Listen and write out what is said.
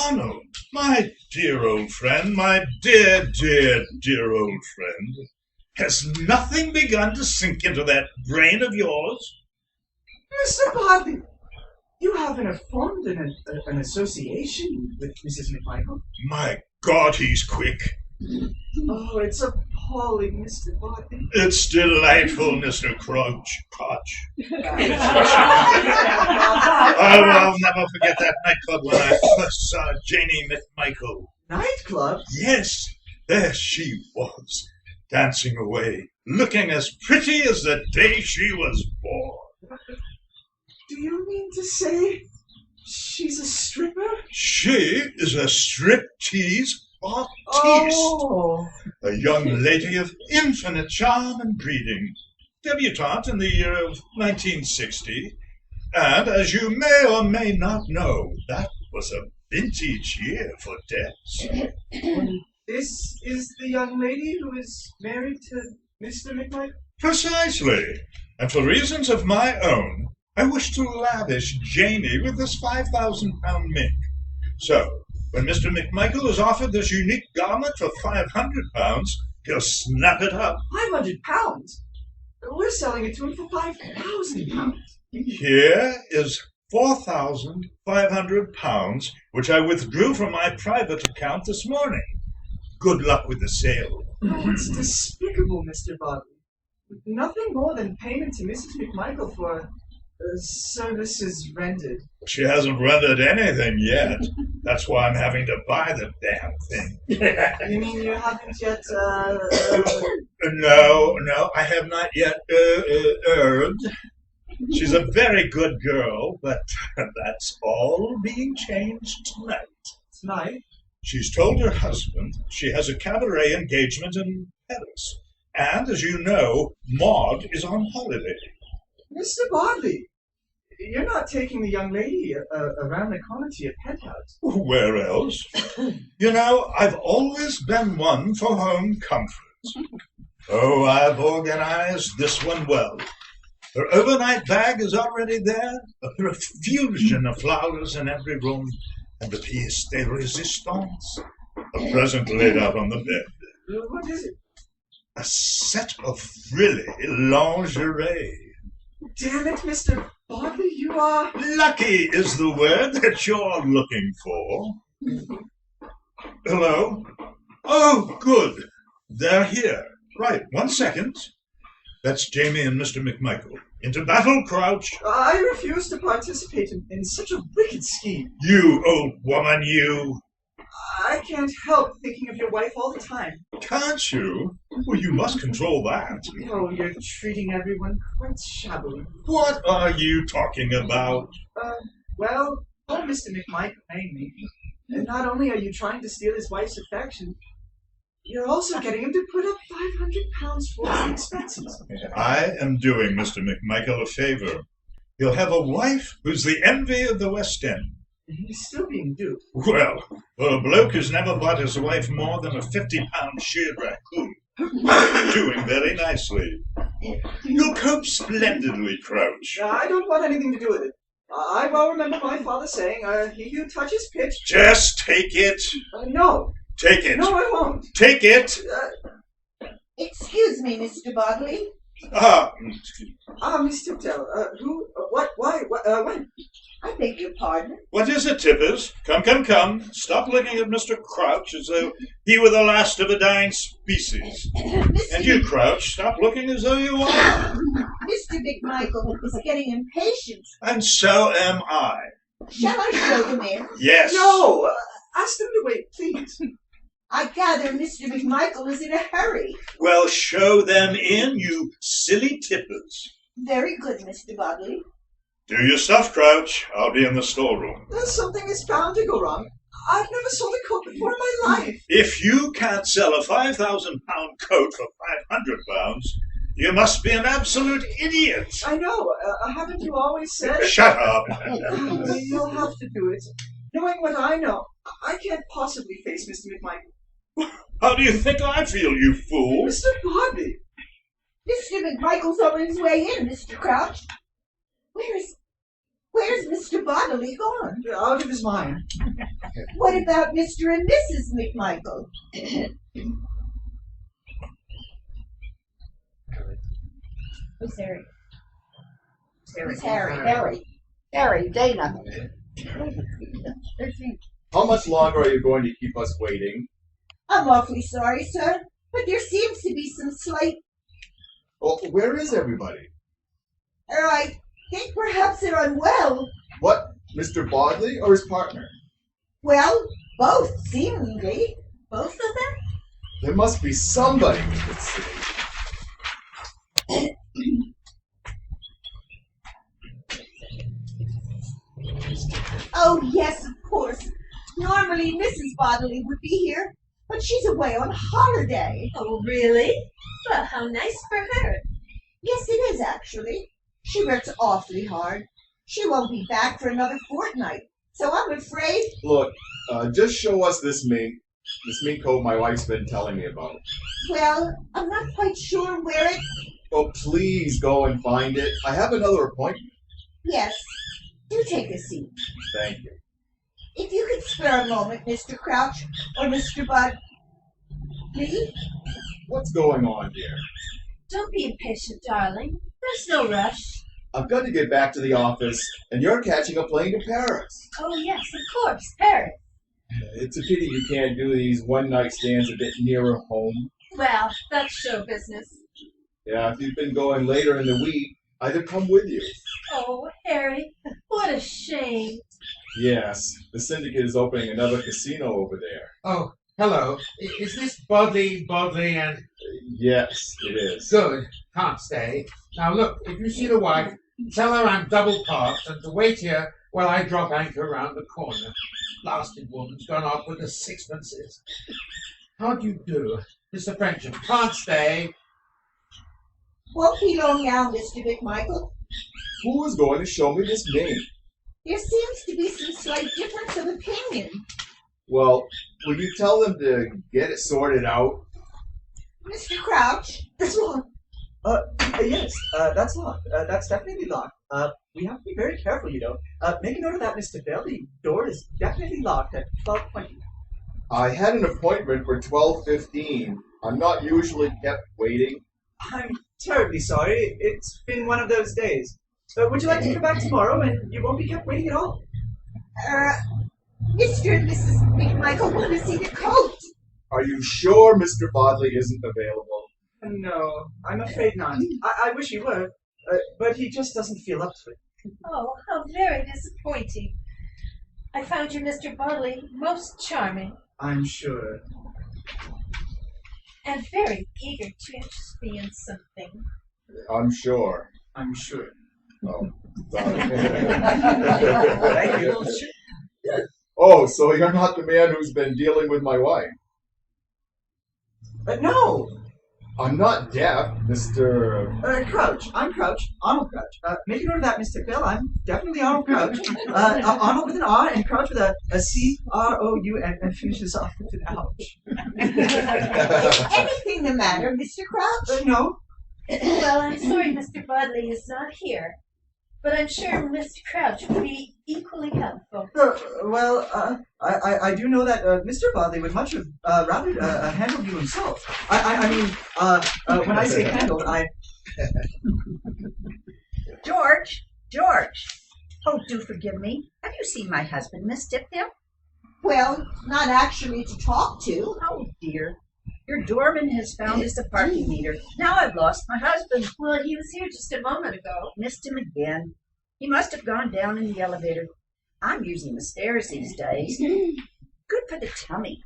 Arnold, my dear old friend, my dear, dear, dear old friend, has nothing begun to sink into that brain of yours? Mr. Bartley, you haven't formed an association with Mrs. McMichael? My God, he's quick. Oh, it's appalling, Mr. Bartley. It's delightful, Mr. Crotch. I'll never forget that nightclub when I first saw Janie McMichael. Nightclub? Yes, there she was, dancing away, looking as pretty as the day she was born. Do you mean to say she's a stripper? She is a striptease artiste. Oh. A young lady of infinite charm and breeding. Debutante in the year of 1960. And as you may or may not know, that was a vintage year for debts. This is the young lady who is married to Mr. McMichael? Precisely. And for reasons of my own, I wish to lavish Janie with this £5,000 mink. So, when Mr. McMichael is offered this unique garment for £500, he'll snap it up. £500? We're selling it to him for £5,000. Here is £4,500, which I withdrew from my private account this morning. Good luck with the sale. Oh, it's despicable, Mr. Bartley. Nothing more than payment to Mrs. McMichael for services rendered. She hasn't rendered anything yet. That's why I'm having to buy the damn thing. You mean you haven't yet, No, I have not yet earned. She's a very good girl, but that's all being changed tonight. Tonight? She's told her husband she has a cabaret engagement in Paris. And, as you know, Maud is on holiday. Mr. Bartley, you're not taking the young lady around the corner to your penthouse. Where else? You know, I've always been one for home comfort. Oh, I've organized this one well. Her overnight bag is already there, a profusion of flowers in every room, and the pièce de résistance, a present laid out on the bed. What is it? A set of frilly lingerie. Damn it, Mr. Bartley, you are... Lucky is the word that you're looking for. Hello? Oh, good. They're here. Right, 1 second. That's Jamie and Mr. McMichael. Into battle, Crouch. I refuse to participate in such a wicked scheme. You old woman, you. I can't help thinking of your wife all the time. Can't you? Well, you must control that. Oh, you're treating everyone quite shabbily. What are you talking about? Well, poor Mr. McMichael mainly. And not only are you trying to steal his wife's affection, you're also getting him to put up £500 for his expenses. I am doing Mr. McMichael a favor. He'll have a wife who's the envy of the West End. He's still being duped. Well, for a bloke who's never bought his wife more than a 50-pound sheared raccoon. Doing very nicely. You'll cope splendidly, Crouch. I don't want anything to do with it. I well remember my father saying, he who touches pitch... Just take it. No. Take it. No, I won't. Take it. Excuse me, Mr. Bartley. Miss Tiptoe, who, what, why, when? I beg your pardon? What is it, Tippers? Come. Stop looking at Mr. Crouch as though he were the last of a dying species. And you, Crouch, stop looking as though you are. Mr. McMichael is getting impatient. And so am I. Shall I show them in? Yes. No, ask them to wait, please. I gather Mr. McMichael is in a hurry. Well, show them in, you silly Tippers. Very good, Mr. Bartley. Do your stuff, Crouch. I'll be in the storeroom. Something is bound to go wrong. I've never sold a coat before in my life. If you can't sell a £5,000 coat for £500, you must be an absolute idiot. I know. Haven't you always said... Shut up. You'll have to do it. Knowing what I know, I can't possibly face Mr. McMichael. How do you think I feel, you fool? Mr. Bartley. Mr. McMichael's on his way in, Mr. Crouch. Where is... Where's Mr. Bodily gone? Out of his mind. What about Mr. and Mrs. McMichael? Who's Harry? It's Harry. Harry, Dana. How much longer are you going to keep us waiting? I'm awfully sorry, sir, but there seems to be some slight... Oh, where is everybody? I think perhaps they're unwell. What, Mr. Bodley or his partner? Well, both, seemingly. Both of them? There must be somebody we could see. Oh, yes, of course. Normally Mrs. Bodily would be here, but she's away on holiday. Oh, really? Well, how nice for her. Yes, it is, actually. She works awfully hard. She won't be back for another fortnight, so I'm afraid... Look, just show us this mink coat my wife's been telling me about. Well, I'm not quite sure where it... Oh, please go and find it. I have another appointment. Yes, do take a seat. Thank you. If you could spare a moment, Mr. Crouch, or Mr. Bud... Please? What's going on here? Don't be impatient, darling. There's no rush. I've got to get back to the office, and you're catching a plane to Paris. Oh, yes, of course, Paris. It's a pity you can't do these one-night stands a bit nearer home. Well, that's show business. Yeah, if you've been going later in the week, I'd come with you. Oh, Harry, what a shame. Yes, the syndicate is opening another casino over there. Oh, hello. Is this Bodley and... Yes, it is. Good. Can't stay. Now look, if you see the wife, tell her I'm double parked and to wait here while I drop anchor round the corner. Blasted woman's gone off with the sixpences. How do you do? Mr. Frencham, can't stay. Won't be long now, Mr. McMichael. Who is going to show me this mink? There seems to be some slight difference of opinion. Well, will you tell them to get it sorted out? Mr. Crouch? It's locked. Yes, that's locked. That's definitely locked. We have to be very careful, you know. Make a note of that, Mr. Bell. The door is definitely locked at 12:20. I had an appointment for 12:15. I'm not usually kept waiting. I'm terribly sorry. It's been one of those days. Would you like to come back tomorrow and you won't be kept waiting at all? Mr. and Mrs. McMichael want to see the coat. Are you sure Mr. Bodley isn't available? No, I'm afraid not. I wish he were, but he just doesn't feel up to it. Oh, how very disappointing. I found you, Mr. Bodley, most charming I'm sure. and very eager to interest me in something. I'm sure. I'm sure. Oh, sorry. Thank you. Oh, so you're not the man who's been dealing with my wife? No! I'm not deaf, Mr. Crouch. I'm Crouch. Arnold Crouch. Make a note of that, Mr. Bell. I'm definitely Arnold Crouch. Arnold with an R and Crouch with a C-R-O-U and finishes off with an ouch. Anything the matter, Mr. Crouch? No. Well, I'm sorry Mr. Bodley is not here, but I'm sure Mr. Crouch would be equally helpful. I do know that Mr. Bodley would much have rather handled you himself. I mean, when I say handled, I... George! Oh, do forgive me. Have you seen my husband, Miss Tipdale? Well, not actually to talk to. Oh, dear. Your doorman has found his parking meter. Now I've lost my husband. Well, he was here just a moment ago. Missed him again. He must have gone down in the elevator. I'm using the stairs these days. Good for the tummy.